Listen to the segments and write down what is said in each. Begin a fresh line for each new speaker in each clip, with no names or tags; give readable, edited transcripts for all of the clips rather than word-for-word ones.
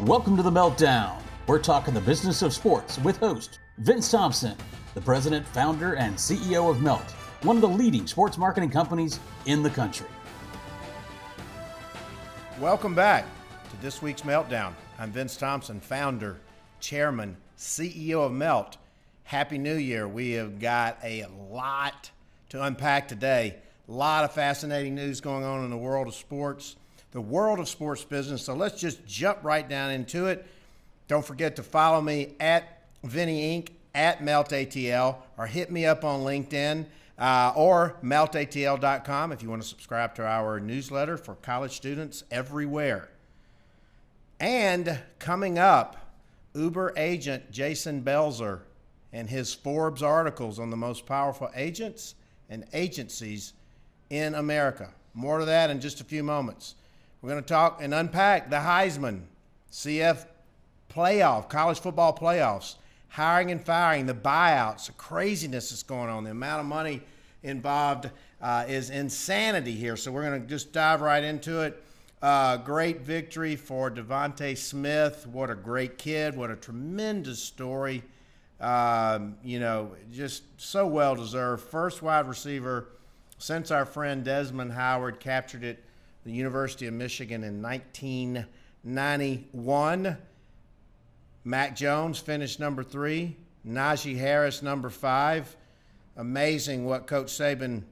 Welcome to the MeltDown. We're talking the business of sports with host Vince Thompson, the president, founder, and CEO of Melt, one of the leading sports marketing companies in the country.
Welcome back to this week's MeltDown. I'm Vince Thompson, founder, chairman, CEO of Melt. Happy New Year. We have got a lot to unpack today. A lot of fascinating news going on in the world of sports, the world of sports business. So let's just jump right down into it. Don't forget to follow me at Vinny Inc., at MeltATL, or hit me up on LinkedIn or MeltATL.com if you want to subscribe to our newsletter for college students everywhere. And coming up, Uber agent Jason Belzer and his Forbes articles on the most powerful agents and agencies in America. More to that in just a few moments. We're going to talk and unpack the Heisman, CF playoff, college football playoffs, hiring and firing, the buyouts, the craziness that's going on. The amount of money involved is insanity here. So we're going to just dive right into it. Great victory for DeVonta Smith. What a great kid. What a tremendous story. Just so well-deserved. First wide receiver since our friend Desmond Howard captured it, the University of Michigan in 1991. Mac Jones finished number 3. Najee Harris number 5. Amazing what Coach Saban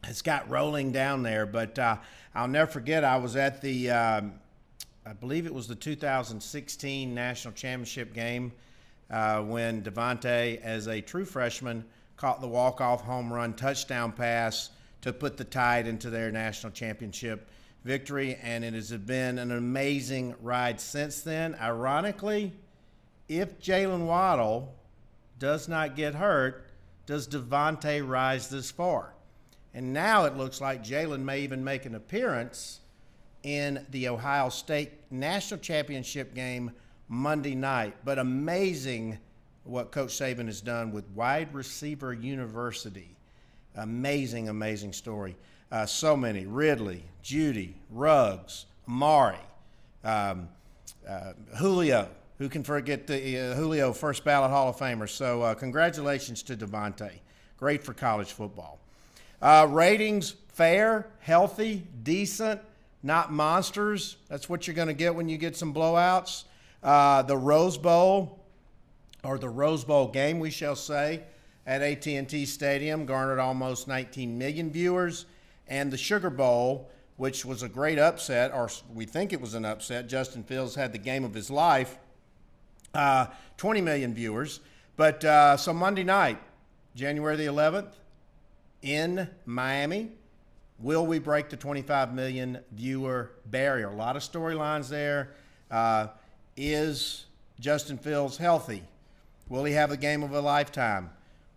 has got rolling down there. But I'll never forget, I was at the, I believe it was the 2016 National Championship game when DeVonta, as a true freshman, caught the walk-off home run touchdown pass to put the Tide into their national championship victory, and it has been an amazing ride since then. Ironically, if Jalen Waddle does not get hurt, does DeVonta rise this far? And now it looks like Jalen may even make an appearance in the Ohio State National Championship game Monday night. But amazing what Coach Saban has done with Wide Receiver University. Amazing, amazing story. So many. Ridley, Judy, Ruggs, Amari, Julio. Who can forget the Julio first ballot Hall of Famer? So congratulations to DeVonta. Great for college football. Ratings, fair, healthy, decent, not monsters. That's what you're going to get when you get some blowouts. The Rose Bowl, or the Rose Bowl game, we shall say, at AT&T Stadium, garnered almost 19 million viewers. And the Sugar Bowl, which was a great upset, or we think it was an upset. Justin Fields had the game of his life. 20 million viewers. But so Monday night, January the 11th, in Miami, will we break the 25 million viewer barrier? A lot of storylines there. Is Justin Fields healthy? Will he have a game of a lifetime?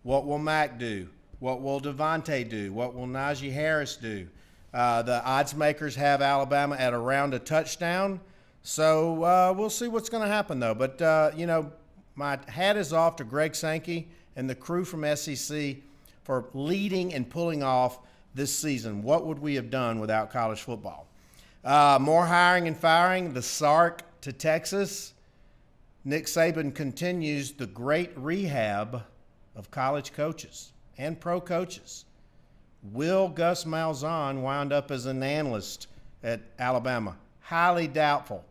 What will Mac do? What will DeVonta do? What will Najee Harris do? The odds makers have Alabama at around a touchdown. So we'll see what's going to happen, though. But, my hat is off to Greg Sankey and the crew from SEC for leading and pulling off this season. What would we have done without college football? More hiring and firing. The Sark to Texas. Nick Saban continues the great rehab of college coaches and pro coaches. Will Gus Malzahn wind up as an analyst at Alabama? Highly doubtful.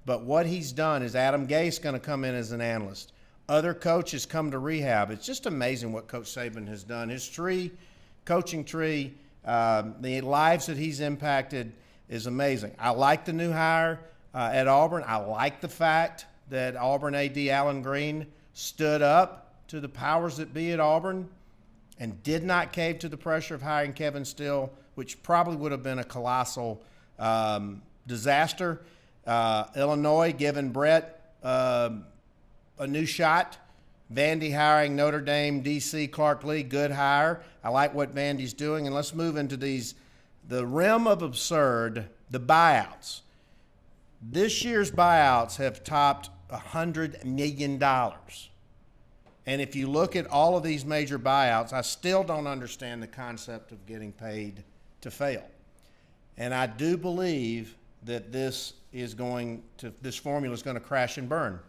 But what he's done is Adam Gase going to come in as an analyst. Other coaches come to rehab. It's just amazing what Coach Saban has done. His coaching tree, the lives that he's impacted is amazing. I like the new hire at Auburn. I like the fact that Auburn AD Allen Green stood up to the powers that be at Auburn and did not cave to the pressure of hiring Kevin Steele, which probably would have been a colossal disaster. Illinois giving Brett a new shot. Vandy hiring Notre Dame, DC, Clark Lee, good hire. I like what Vandy's doing. And let's move into the realm of absurd, the buyouts. This year's buyouts have topped $100 million. And if you look at all of these major buyouts, I still don't understand the concept of getting paid to fail. And I do believe that this formula is going to crash and burn.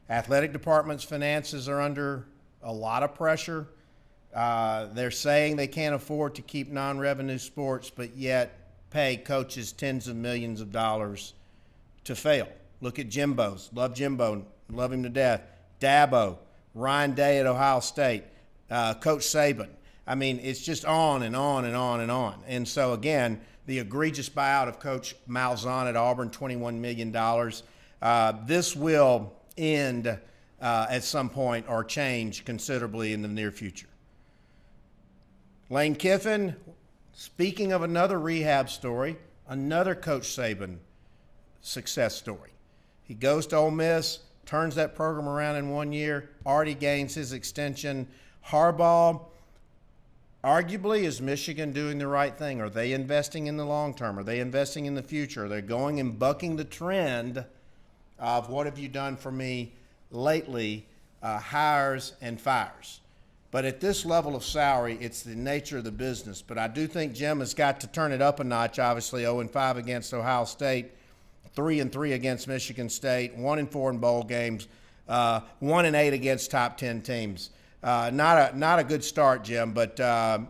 Athletic department's finances are under a lot of pressure. They're saying they can't afford to keep non-revenue sports, but yet pay coaches tens of millions of dollars to fail. Look at Jimbo's. Love Jimbo. Love him to death. Dabo. Ryan Day at Ohio State. Coach Saban. I mean, it's just on and on and on and on. And so, again, the egregious buyout of Coach Malzahn at Auburn, $21 million. This will end at some point or change considerably in the near future. Lane Kiffin, speaking of another rehab story, another Coach Saban success story. He goes to Ole Miss, turns that program around in 1 year, already gains his extension. Harbaugh, arguably, is Michigan doing the right thing? Are they investing in the long term? Are they investing in the future? Are they going and bucking the trend of what have you done for me lately, hires and fires? But at this level of salary, it's the nature of the business. But I do think Jim has got to turn it up a notch, obviously 0-5 against Ohio State, 3-3 against Michigan State, 1-4 in bowl games, 1-8 against top 10 teams. Not a good start, Jim, but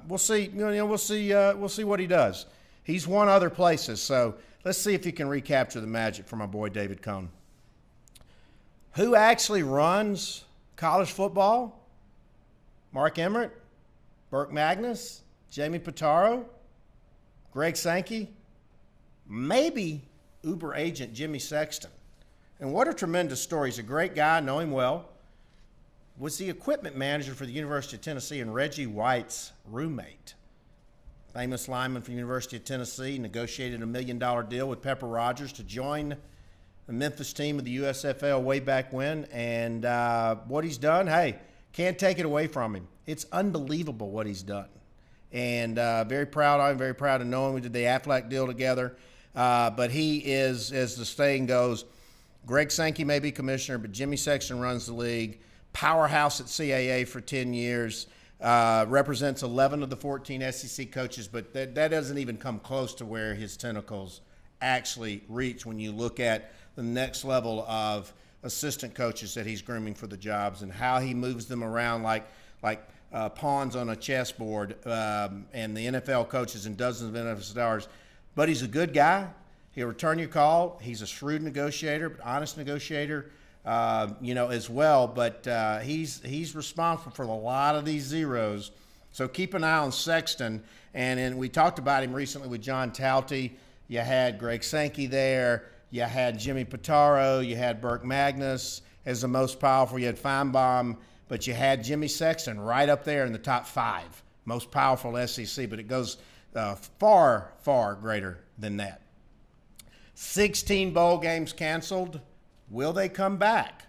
we'll see. We'll see what he does. He's won other places, so let's see if he can recapture the magic for my boy David Cohn. Who actually runs college football? Mark Emmert, Burke Magnus, Jamie Pitaro, Greg Sankey, maybe Uber agent Jimmy Sexton. And what a tremendous story. He's a great guy, I know him well. Was the equipment manager for the University of Tennessee and Reggie White's roommate. Famous lineman from the University of Tennessee, negotiated a $1 million deal with Pepper Rogers to join the Memphis team of the USFL way back when. And what he's done, hey, can't take it away from him. It's unbelievable what he's done. And very proud of him, very proud to know him. We did the Aflac deal together. But he is, as the saying goes, Greg Sankey may be commissioner, but Jimmy Sexton runs the league. Powerhouse at CAA for 10 years. Represents 11 of the 14 SEC coaches, but that doesn't even come close to where his tentacles actually reach when you look at the next level of assistant coaches that he's grooming for the jobs and how he moves them around like pawns on a chessboard, and the NFL coaches and dozens of NFL stars. But he's a good guy. He'll return your call. He's a shrewd negotiator, honest negotiator, as well. But he's responsible for a lot of these zeros. So keep an eye on Sexton. And we talked about him recently with John Tauti. You had Greg Sankey there. You had Jimmy Pitaro. You had Burke Magnus as the most powerful. You had Feinbaum. But you had Jimmy Sexton right up there in the top 5, most powerful SEC. But it goes far, far greater than that. 16 bowl games canceled. Will they come back?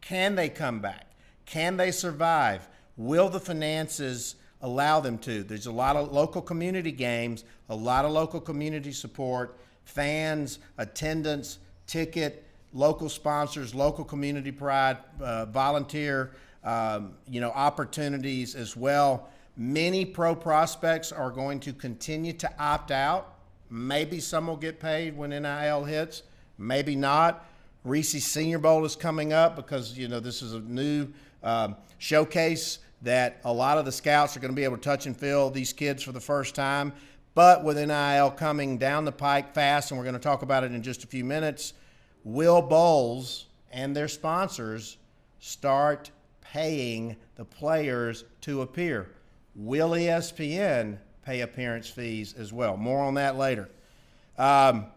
Can they come back? Can they survive? Will the finances allow them to? There's a lot of local community games, a lot of local community support, fans, attendance, ticket, local sponsors, local community pride, volunteer, opportunities as well. Many pro prospects are going to continue to opt out. Maybe some will get paid when NIL hits, maybe not. Reese's Senior Bowl is coming up because, this is a new showcase that a lot of the scouts are going to be able to touch and feel these kids for the first time. But with NIL coming down the pike fast, and we're going to talk about it in just a few minutes, will bowls and their sponsors start paying the players to appear? Will ESPN pay appearance fees as well? More on that later.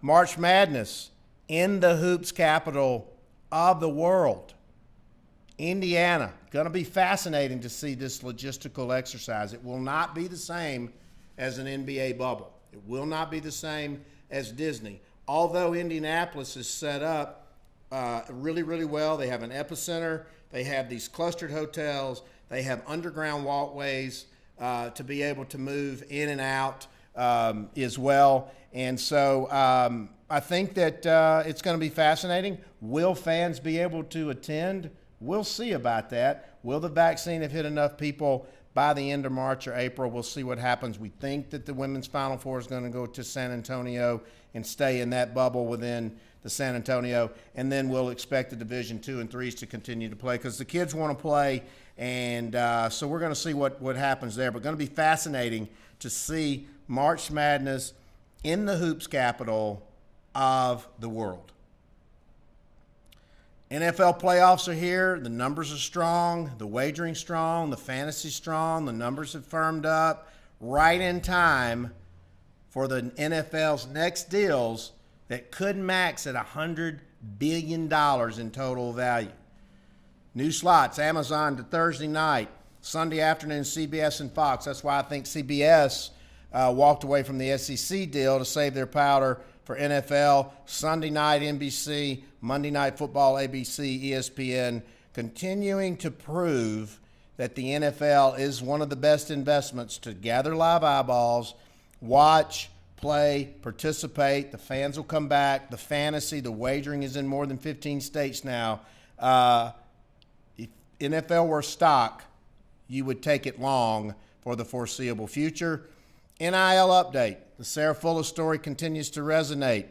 March Madness in the hoops capital of the world, Indiana. Going to be fascinating to see this logistical exercise. It will not be the same as an NBA bubble. It will not be the same as Disney. Although Indianapolis is set up really, really well. They have an epicenter. They have these clustered hotels. They have underground walkways to be able to move in and out as well. And so I think that it's going to be fascinating. Will fans be able to attend? We'll see about that. Will the vaccine have hit enough people? by the end of March or April. We'll see what happens. We think that the women's Final Four is going to go to San Antonio and stay in that bubble within the San Antonio, and then we'll expect the Division II and IIIs to continue to play because the kids want to play, and so we're going to see what happens there. But going to be fascinating to see March Madness in the hoops capital of the world. NFL playoffs are here. The numbers are strong. The wagering's strong. The fantasy's strong. The numbers have firmed up right in time for the NFL's next deals that could max at $100 billion in total value. New slots, Amazon to Thursday night, Sunday afternoon, CBS and Fox. That's why I think CBS walked away from the SEC deal to save their powder for NFL. Sunday night, NBC, Monday Night Football, ABC, ESPN, continuing to prove that the NFL is one of the best investments to gather live eyeballs, watch, play, participate. The fans will come back. The fantasy, the wagering is in more than 15 states now. If NFL were stock, you would take it long for the foreseeable future. NIL update. The Sarah Fuller story continues to resonate.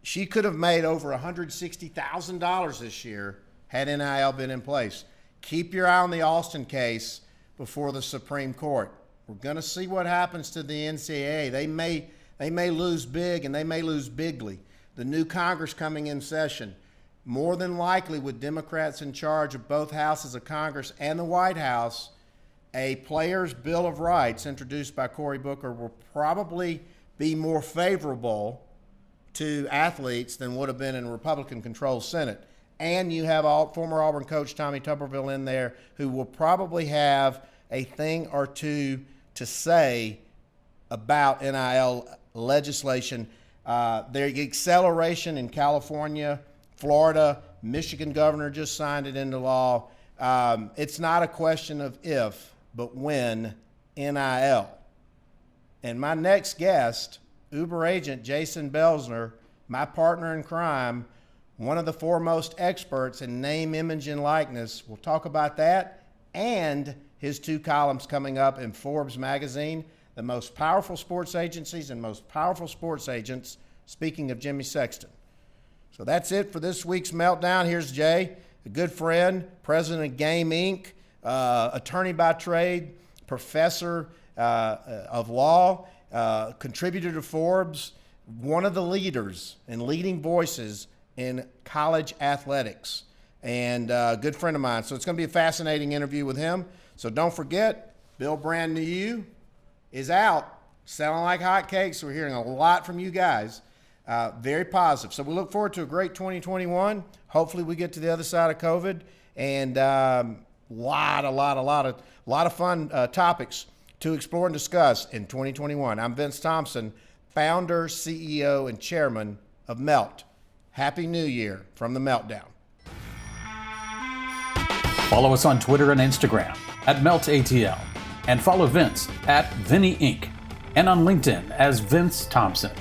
She could have made over $160,000 this year had NIL been in place. Keep your eye on the Austin case before the Supreme Court. We're going to see what happens to the NCAA. They may lose big, and they may lose bigly. The new Congress coming in session, more than likely with Democrats in charge of both houses of Congress and the White House, a Players' Bill of Rights introduced by Cory Booker will probably be more favorable to athletes than would have been in a Republican-controlled Senate. And you have former Auburn coach Tommy Tuberville in there who will probably have a thing or two to say about NIL legislation. The acceleration in California, Florida, Michigan governor just signed it into law. It's not a question of if, but when NIL. And my next guest, Uber agent Jason Belzner, my partner in crime, one of the foremost experts in name, image, and likeness. We'll talk about that and his two columns coming up in Forbes magazine, the most powerful sports agencies and most powerful sports agents, speaking of Jimmy Sexton. So that's it for this week's Meltdown. Here's Jay, a good friend, president of Game Inc., attorney by trade, professor of law, contributor to Forbes, one of the leaders and leading voices in college athletics, and a good friend of mine. So it's going to be a fascinating interview with him. So don't forget, Bill Brand New You is out, selling like hotcakes. We're hearing a lot from you guys. Very positive. So we look forward to a great 2021. Hopefully we get to the other side of COVID, and lot of fun topics to explore and discuss in 2021. I'm Vince Thompson, founder, CEO, and chairman of Melt. Happy New Year from the Meltdown.
Follow us on Twitter and Instagram at MeltATL, and follow Vince at Vinny Inc. and on LinkedIn as Vince Thompson.